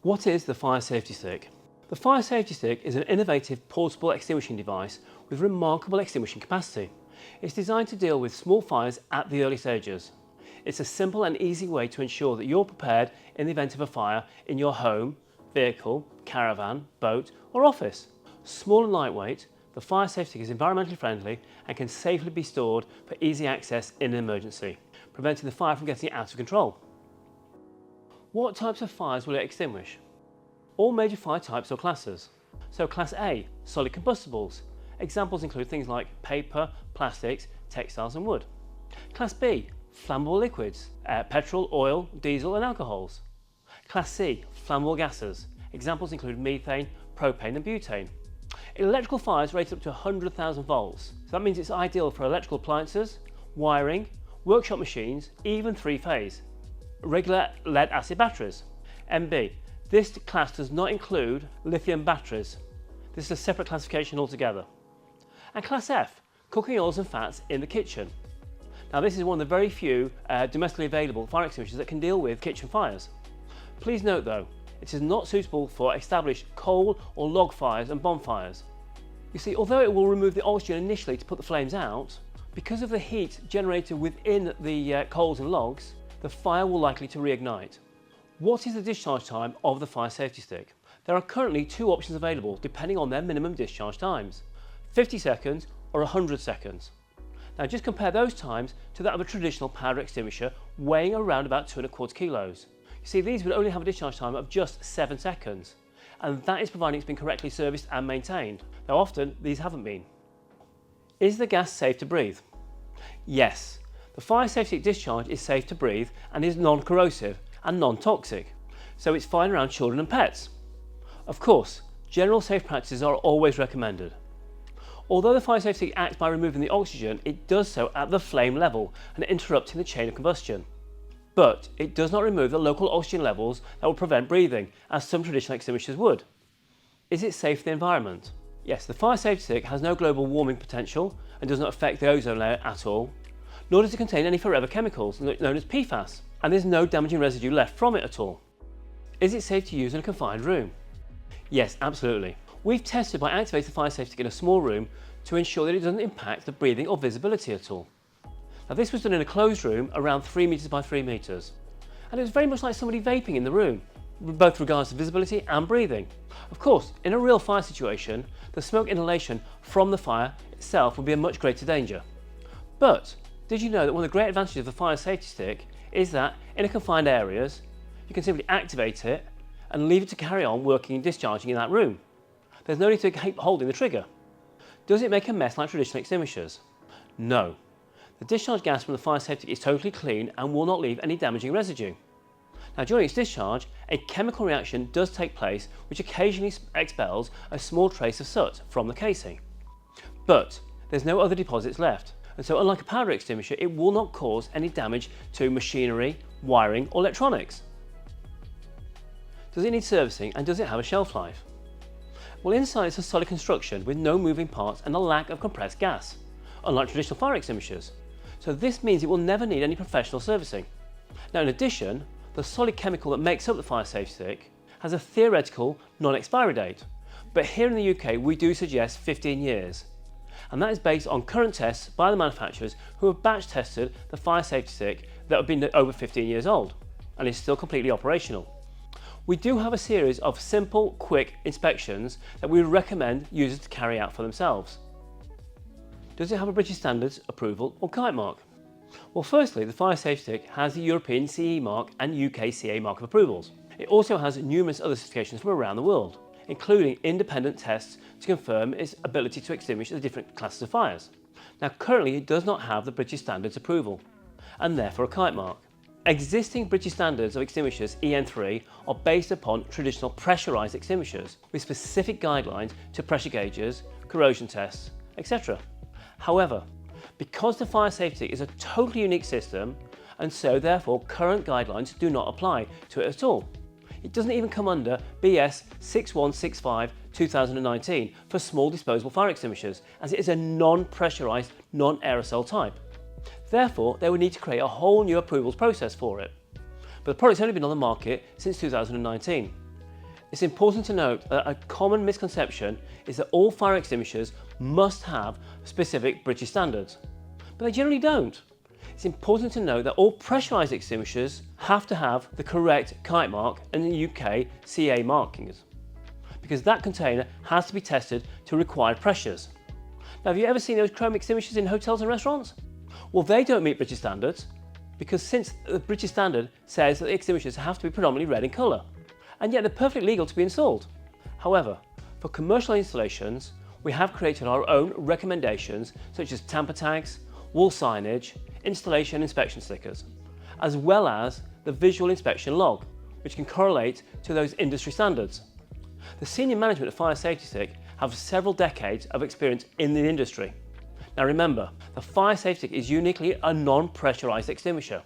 What is the fire safety stick? The fire safety stick is an innovative portable extinguishing device with remarkable extinguishing capacity. It's designed to deal with small fires at the early stages. It's a simple and easy way to ensure that you're prepared in the event of a fire in your home, vehicle, caravan, boat or office. Small and lightweight, the fire safety stick is environmentally friendly and can safely be stored for easy access in an emergency, preventing the fire from getting out of control. What types of fires will it extinguish? All major fire types or classes. So Class A, solid combustibles. Examples include things like paper, plastics, textiles and wood. Class B, flammable liquids, petrol, oil, diesel and alcohols. Class C, flammable gases. Examples include methane, propane and butane. Electrical fires rated up to 100,000 volts. So that means it's ideal for electrical appliances, wiring, workshop machines, even three-phase. Regular lead acid batteries. MB. This class does not include lithium batteries. This is a separate classification altogether. And Class F, cooking oils and fats in the kitchen. Now this is one of the very few domestically available fire extinguishers that can deal with kitchen fires. Please note though, it is not suitable for established coal or log fires and bonfires. You see, although it will remove the oxygen initially to put the flames out, because of the heat generated within the coals and logs, the fire will likely to reignite. What is the discharge time of the fire safety stick? There are currently two options available depending on their minimum discharge times, 50 seconds or 100 seconds. Now just compare those times to that of a traditional powder extinguisher weighing around about 2¼ kilos. You see, these would only have a discharge time of just 7 seconds, and that is providing it's been correctly serviced and maintained, though often these haven't been. Is the gas safe to breathe? Yes. The fire safety discharge is safe to breathe and is non-corrosive and non-toxic, so it's fine around children and pets. Of course, general safe practices are always recommended. Although the fire safety stick acts by removing the oxygen, it does so at the flame level and interrupting the chain of combustion. But it does not remove the local oxygen levels that will prevent breathing, as some traditional extinguishers would. Is it safe for the environment? Yes, the fire safety stick has no global warming potential and does not affect the ozone layer at all, nor does it contain any forever chemicals known as PFAS, and there's no damaging residue left from it at all. Is it safe to use in a confined room? Yes, absolutely. We've tested by activating the fire safety stick in a small room to ensure that it doesn't impact the breathing or visibility at all. Now this was done in a closed room around 3 meters by 3 meters, and it was very much like somebody vaping in the room, both regards to visibility and breathing. Of course, in a real fire situation, the smoke inhalation from the fire itself would be a much greater danger. But did you know that one of the great advantages of the fire safety stick is that in confined areas, you can simply activate it and leave it to carry on working and discharging in that room. There's no need to keep holding the trigger. Does it make a mess like traditional extinguishers? No. The discharge gas from the fire safety is totally clean and will not leave any damaging residue. Now during its discharge, a chemical reaction does take place which occasionally expels a small trace of soot from the casing. But there's no other deposits left, and so unlike a powder extinguisher, it will not cause any damage to machinery, wiring or electronics. Does it need servicing and does it have a shelf life? Well, inside it's a solid construction with no moving parts and a lack of compressed gas, unlike traditional fire extinguishers. So this means it will never need any professional servicing. Now in addition, the solid chemical that makes up the fire safety stick has a theoretical non-expiry date, but here in the UK we do suggest 15 years. And that is based on current tests by the manufacturers who have batch tested the fire safety stick that have been over 15 years old and is still completely operational. We do have a series of simple, quick inspections that we would recommend users to carry out for themselves. Does it have a British Standards approval or Kitemark? Well, firstly, the fire safety stick has the European CE mark and UK CA mark of approvals. It also has numerous other certifications from around the world, including independent tests to confirm its ability to extinguish the different classes of fires. Now currently it does not have the British Standards approval, and therefore a Kitemark. Existing British Standards of extinguishers EN3 are based upon traditional pressurised extinguishers with specific guidelines to pressure gauges, corrosion tests, etc. However, because the fire safety is a totally unique system, and so therefore current guidelines do not apply to it at all. It doesn't even come under BS 6165/2019 for small disposable fire extinguishers, as it is a non-pressurised, non-aerosol type. Therefore, they would need to create a whole new approvals process for it. But the product's only been on the market since 2019. It's important to note that a common misconception is that all fire extinguishers must have specific British standards, but they generally don't. It's important to note that all pressurised extinguishers have to have the correct Kitemark and the UK CA markings, because that container has to be tested to required pressures. Now, have you ever seen those chrome extinguishers in hotels and restaurants? Well, they don't meet British standards, because since the British standard says that the extinguishers have to be predominantly red in colour, and yet they're perfectly legal to be installed. However, for commercial installations, we have created our own recommendations such as tamper tags, wall signage, installation inspection stickers, as well as the visual inspection log, which can correlate to those industry standards. The senior management of Fire Safety Stick have several decades of experience in the industry. Now remember, the Fire Safety Stick is uniquely a non-pressurised extinguisher.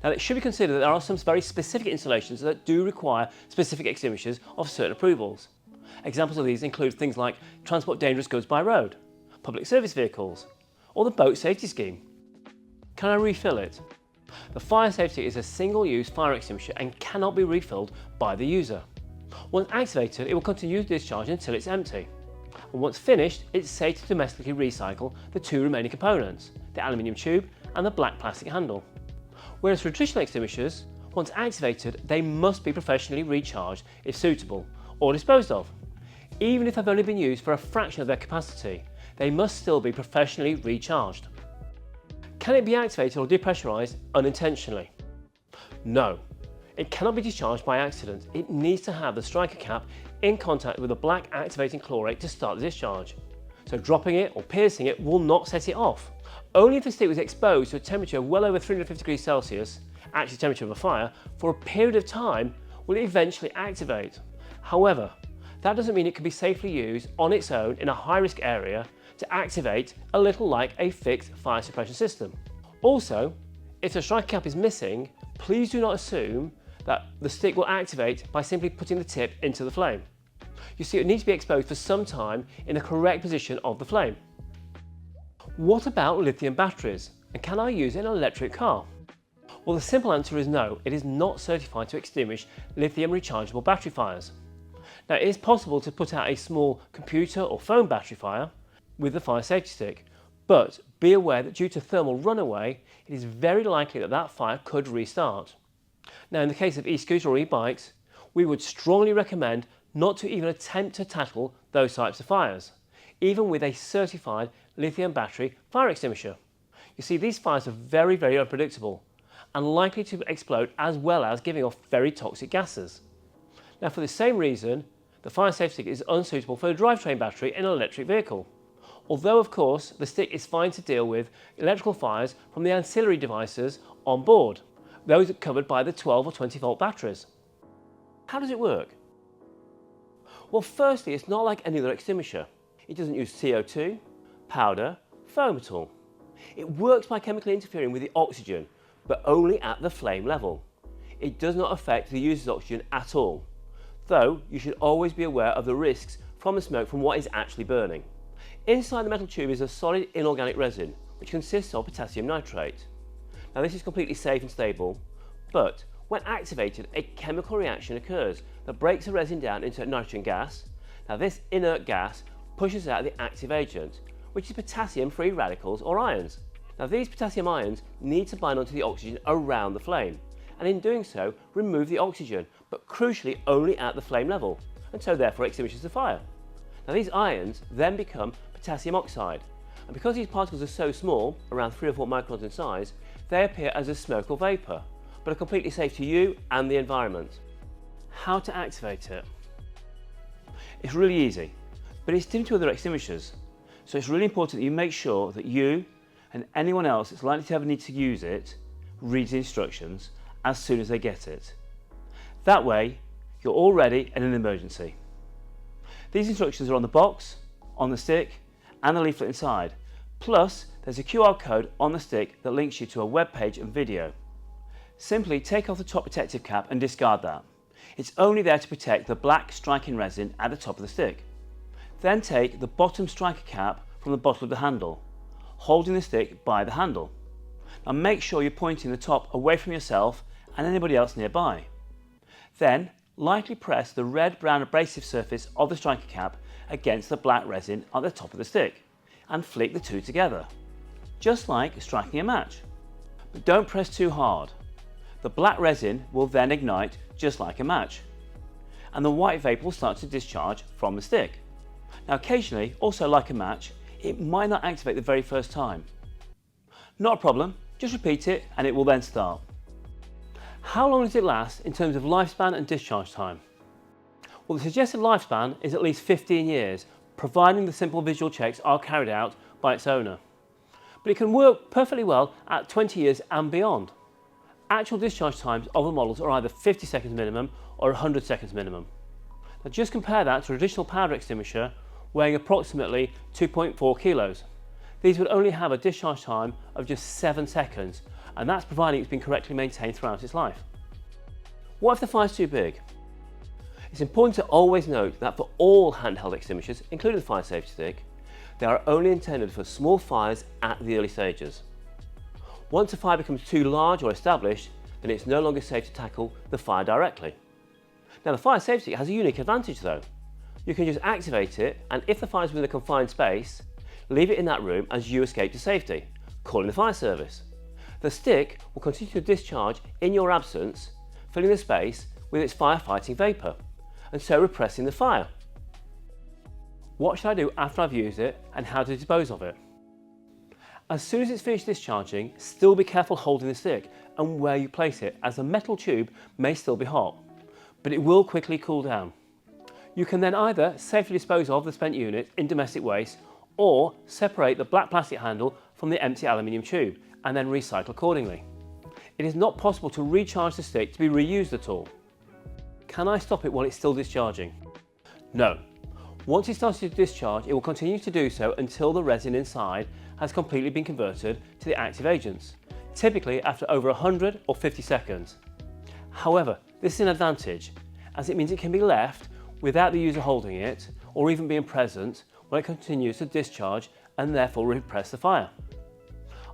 Now it should be considered that there are some very specific installations that do require specific extinguishers of certain approvals. Examples of these include things like transport dangerous goods by road, public service vehicles, or the boat safety scheme. Can I refill it? The Fire Safety is a single-use fire extinguisher and cannot be refilled by the user. Once activated, it will continue to discharge until it's empty. And once finished, it's safe to domestically recycle the two remaining components, the aluminium tube and the black plastic handle. Whereas for traditional extinguishers, once activated, they must be professionally recharged if suitable, or disposed of. Even if they've only been used for a fraction of their capacity, they must still be professionally recharged. Can it be activated or depressurised unintentionally? No, it cannot be discharged by accident. It needs to have the striker cap in contact with the black activating chlorate to start the discharge. So dropping it or piercing it will not set it off. Only if the stick was exposed to a temperature well over 350 degrees Celsius, actually the temperature of a fire, for a period of time will it eventually activate. However, that doesn't mean it can be safely used on its own in a high-risk area to activate a little like a fixed fire suppression system. Also, if the striker cap is missing, please do not assume that the stick will activate by simply putting the tip into the flame. You see, it needs to be exposed for some time in the correct position of the flame. What about lithium batteries, and can I use it in an electric car? Well, the simple answer is no, it is not certified to extinguish lithium rechargeable battery fires. Now, it is possible to put out a small computer or phone battery fire with the Fire Safety Stick, but be aware that due to thermal runaway, it is very likely that that fire could restart. Now, in the case of e-scooters or e-bikes, we would strongly recommend not to even attempt to tackle those types of fires, even with a certified lithium battery fire extinguisher. You see, these fires are very, very unpredictable and likely to explode, as well as giving off very toxic gases. Now, for the same reason, the Fire Safety Stick is unsuitable for a drivetrain battery in an electric vehicle. Although, of course, the stick is fine to deal with electrical fires from the ancillary devices on board, those covered by the 12 or 20 volt batteries. How does it work? Well, firstly, it's not like any other extinguisher. It doesn't use CO2, powder, foam at all. It works by chemically interfering with the oxygen, but only at the flame level. It does not affect the user's oxygen at all, though you should always be aware of the risks from the smoke from what is actually burning. Inside the metal tube is a solid inorganic resin, which consists of potassium nitrate. Now, this is completely safe and stable, but when activated, a chemical reaction occurs that breaks the resin down into nitrogen gas. Now, this inert gas pushes out the active agent, which is potassium-free radicals or ions. Now, these potassium ions need to bind onto the oxygen around the flame, and in doing so, remove the oxygen, but crucially only at the flame level, and so therefore extinguishes the fire. Now, these ions then become potassium oxide, and because these particles are so small, around 3 or 4 microns in size, they appear as a smoke or vapour, but are completely safe to you and the environment. How to activate it? It's really easy, but it's different to other extinguishers, so it's really important that you make sure that you and anyone else that's likely to have a need to use it reads the instructions as soon as they get it. That way, you're all ready in an emergency. These instructions are on the box, on the stick, and the leaflet inside. Plus, there's a QR code on the stick that links you to a web page and video. Simply take off the top protective cap and discard that. It's only there to protect the black striking resin at the top of the stick. Then take the bottom striker cap from the bottom of the handle, holding the stick by the handle. Now make sure you're pointing the top away from yourself and anybody else nearby. Then lightly press the red-brown abrasive surface of the striker cap against the black resin at the top of the stick and flick the two together, just like striking a match. But don't press too hard. The black resin will then ignite just like a match, and the white vapour will start to discharge from the stick. Now occasionally, also like a match, it might not activate the very first time. Not a problem, just repeat it and it will then start. How long does it last in terms of lifespan and discharge time? Well, the suggested lifespan is at least 15 years, providing the simple visual checks are carried out by its owner. But it can work perfectly well at 20 years and beyond. Actual discharge times of the models are either 50 seconds minimum or 100 seconds minimum. Now just compare that to a traditional powder extinguisher weighing approximately 2.4 kilos. These would only have a discharge time of just 7 seconds, and that's providing it's been correctly maintained throughout its life. What if the fire's too big? It's important to always note that for all handheld extinguishers, including the fire safety stick, they are only intended for small fires at the early stages. Once a fire becomes too large or established, then it's no longer safe to tackle the fire directly. Now the fire safety stick has a unique advantage though. You can just activate it, and if the fire is within a confined space, leave it in that room as you escape to safety, calling the fire service. The stick will continue to discharge in your absence, filling the space with its firefighting vapour, and so repressing the fire. What should I do after I've used it, and how to dispose of it? As soon as it's finished discharging, still be careful holding the stick and where you place it, as the metal tube may still be hot, but it will quickly cool down. You can then either safely dispose of the spent unit in domestic waste, or separate the black plastic handle from the empty aluminium tube and then recycle accordingly. It is not possible to recharge the stick to be reused at all. Can I stop it while it's still discharging? No. Once it starts to discharge, it will continue to do so until the resin inside has completely been converted to the active agents, typically after over 100 or 50 seconds. However, this is an advantage, as it means it can be left without the user holding it or even being present when it continues to discharge and therefore repress the fire.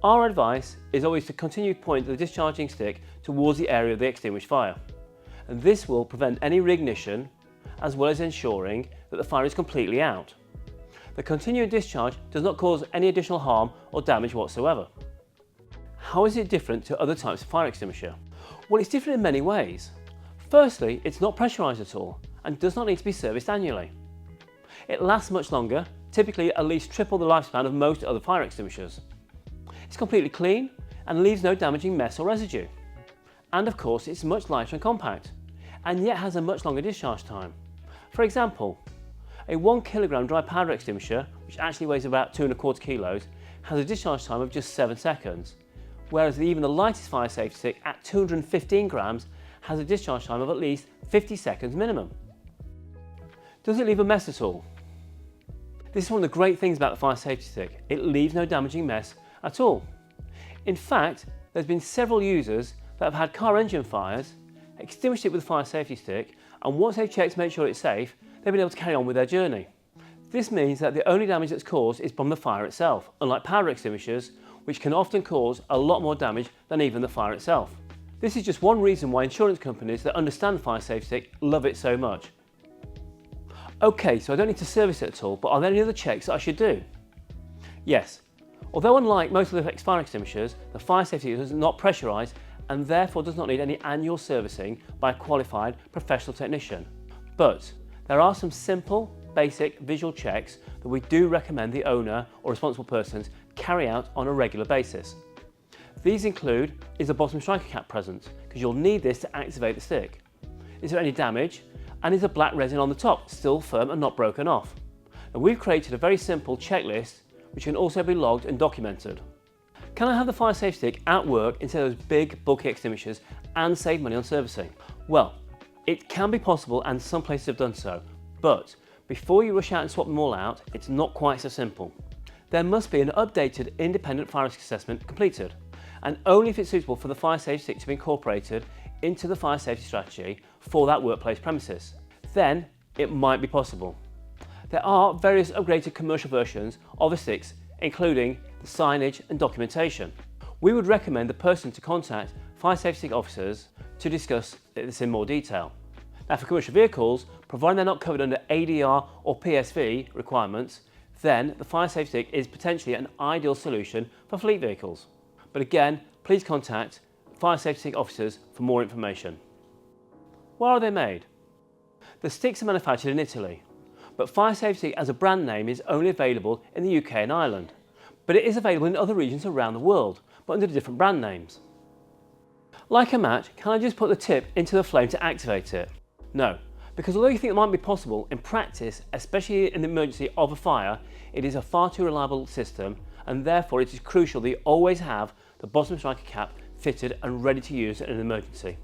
Our advice is always to continue to point the discharging stick towards the area of the extinguished fire, and this will prevent any reignition as well as ensuring that the fire is completely out. The continued discharge does not cause any additional harm or damage whatsoever. How is it different to other types of fire extinguisher? Well, it's different in many ways. Firstly, it's not pressurised at all and does not need to be serviced annually. It lasts much longer, typically at least triple the lifespan of most other fire extinguishers. It's completely clean and leaves no damaging mess or residue. And of course, it's much lighter and compact, and yet has a much longer discharge time. For example, a 1 kilogram dry powder extinguisher, which actually weighs about 2¼ kilos, has a discharge time of just 7 seconds, whereas even the lightest fire safety stick at 215 grams has a discharge time of at least 50 seconds minimum. Does it leave a mess at all? This is one of the great things about the fire safety stick. It leaves no damaging mess at all. In fact, there's been several users that have had car engine fires, extinguished it with a fire safety stick, and once they've checked to make sure it's safe, they've been able to carry on with their journey. This means that the only damage that's caused is from the fire itself, unlike powder extinguishers, which can often cause a lot more damage than even the fire itself. This is just one reason why insurance companies that understand the fire safety stick love it so much. Okay, so I don't need to service it at all, but are there any other checks that I should do? Yes. Although unlike most of the fire extinguishers, the fire safety stick is not pressurised and therefore does not need any annual servicing by a qualified professional technician. But there are some simple, basic visual checks that we do recommend the owner or responsible persons carry out on a regular basis. These include, is the bottom striker cap present? Because you'll need this to activate the stick. Is there any damage? And is the black resin on the top still firm and not broken off? And we've created a very simple checklist which can also be logged and documented. Can I have the fire safety stick at work instead of those big bulky extinguishers and save money on servicing? Well, it can be possible and some places have done so, but before you rush out and swap them all out, it's not quite so simple. There must be an updated independent fire risk assessment completed, and only if it's suitable for the fire safety stick to be incorporated into the fire safety strategy for that workplace premises. Then it might be possible. There are various upgraded commercial versions of the sticks, including the signage and documentation. We would recommend the person to contact fire safety stick officers to discuss this in more detail. Now for commercial vehicles, providing they're not covered under ADR or PSV requirements, then the fire safety stick is potentially an ideal solution for fleet vehicles. But again, please contact fire safety stick officers for more information. Where are they made? The sticks are manufactured in Italy, but fire safety stick as a brand name is only available in the UK and Ireland. But it is available in other regions around the world, but under different brand names. Like a match, can I just put the tip into the flame to activate it? No, because although you think it might be possible, in practice, especially in the emergency of a fire, it is a far too reliable system, and therefore it is crucial that you always have the bottom striker cap fitted and ready to use in an emergency.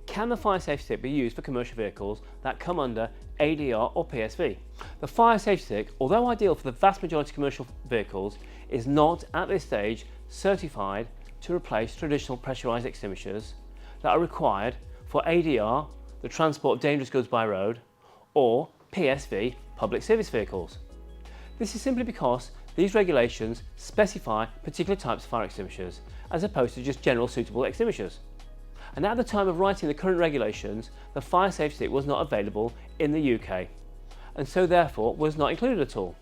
Can the fire safety stick be used for commercial vehicles that come under ADR or PSV? The fire safety stick, although ideal for the vast majority of commercial vehicles, is not at this stage certified to replace traditional pressurised extinguishers that are required for ADR, the transport of dangerous goods by road, or PSV, public service vehicles. This is simply because these regulations specify particular types of fire extinguishers as opposed to just general suitable extinguishers. And at the time of writing the current regulations, the fire safety stick was not available in the UK, and so therefore was not included at all.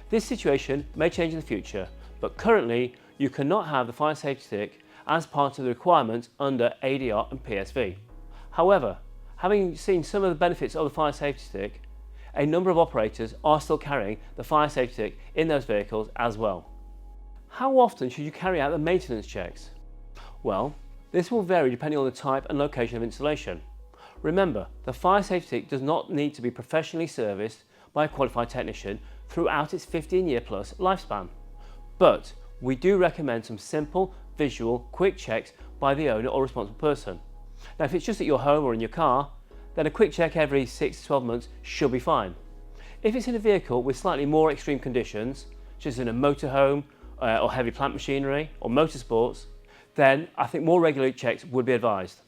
This situation may change in the future, but currently you cannot have the fire safety stick as part of the requirements under ADR and PSV. However, having seen some of the benefits of the fire safety stick, a number of operators are still carrying the fire safety stick in those vehicles as well. How often should you carry out the maintenance checks? Well, this will vary depending on the type and location of installation. Remember, the fire safety stick does not need to be professionally serviced by a qualified technician throughout its 15-year plus lifespan. But we do recommend some simple, visual, quick checks by the owner or responsible person. Now if it's just at your home or in your car, then a quick check every 6 to 12 months should be fine. If it's in a vehicle with slightly more extreme conditions, such as in a motorhome or heavy plant machinery or motorsports, then I think more regular checks would be advised.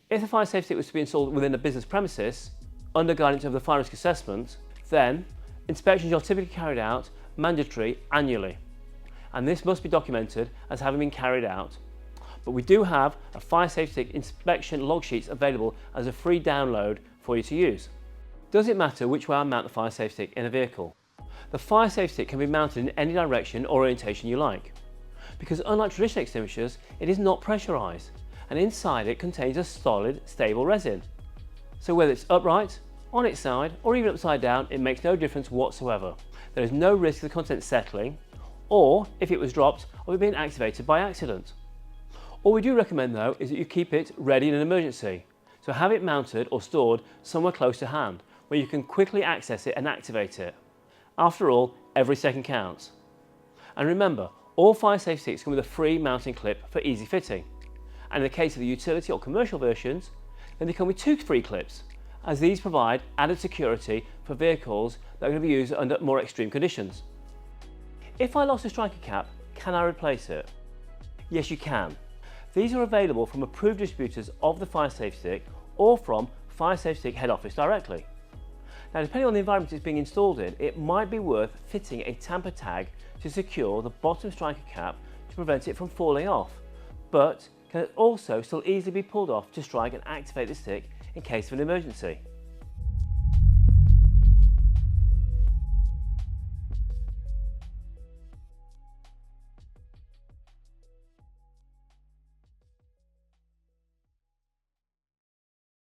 If the fire safety stick was to be installed within a business premises, under guidance of the fire risk assessment, then inspections are typically carried out mandatory annually, and this must be documented as having been carried out. But we do have a fire safety stick inspection log sheets available as a free download for you to use. Does it matter which way I mount the fire safety stick in a vehicle? The fire safety stick can be mounted in any direction or orientation you like, because unlike traditional extinguishers, it is not pressurised, and inside it contains a solid, stable resin. So whether it's upright, on its side, or even upside down, it makes no difference whatsoever. There is no risk of the contents settling, or if it was dropped, of it being activated by accident. All we do recommend though is that you keep it ready in an emergency, so have it mounted or stored somewhere close to hand, where you can quickly access it and activate it. After all, every second counts. And remember, all fire safety sticks come with a free mounting clip for easy fitting. And in the case of the utility or commercial versions, then they come with 2 free clips, as these provide added security for vehicles that are going to be used under more extreme conditions. If I lost a striker cap, can I replace it? Yes, you can. These are available from approved distributors of the fire safety stick or from fire safety stick head office directly. Now, depending on the environment it's being installed in, it might be worth fitting a tamper tag to secure the bottom striker cap to prevent it from falling off, but can also still easily be pulled off to strike and activate the stick in case of an emergency.